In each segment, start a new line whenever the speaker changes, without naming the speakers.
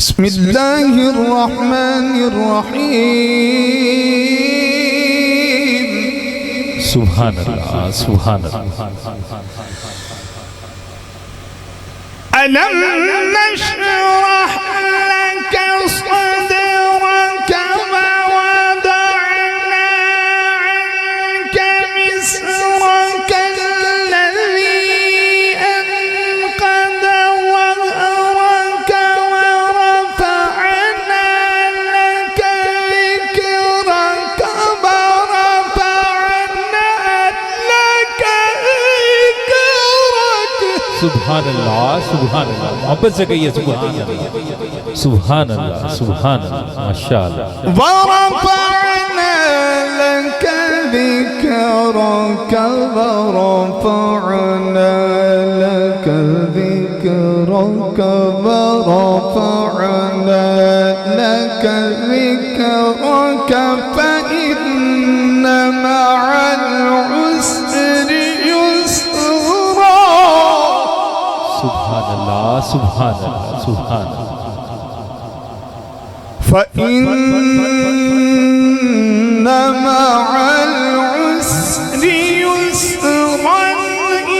बिस्मिल्लाहिर्रहमानिर्रहीम।
सुभान अल्लाह, सुभान अल्लाह।
अलम नशरह लक सदरक व वदअना अन्क विज़रक अल्लज़ी अनक़द ज़हरक व रफ़अना लक ज़िक्रक व रफ़अना लक ज़िक्रक।
सुभान अल्लाह, सुभान अल्लाह। मोहब्बत से कहिए सुभान अल्लाह, सुभान अल्लाह, सुभान अल्लाह। माशाअल्लाह।
ورفعنا لك ذكرك ورفعنا لك ذكرك ورفعنا لك ذكرك فإن مع العسر يسرا।
सुभान अल्लाह, सुभान अल्लाह, सुभान अल्लाह।
فإن مع العسر يسرا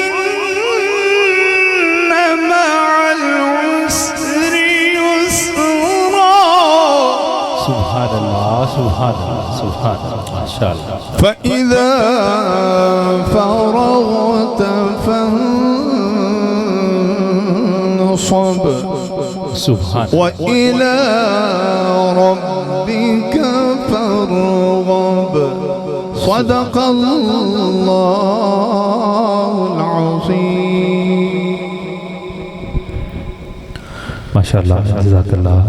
إن مع العسر يسرا।
सुभान अल्लाह, सुभान अल्लाह, सुभान अल्लाह। माशाअल्लाह।
فإذا فرغت فانصب
सुभान
وإلى ربك فارغب صدق الله العظيم।
माशाअल्लाह, जज़ाकल्लाह।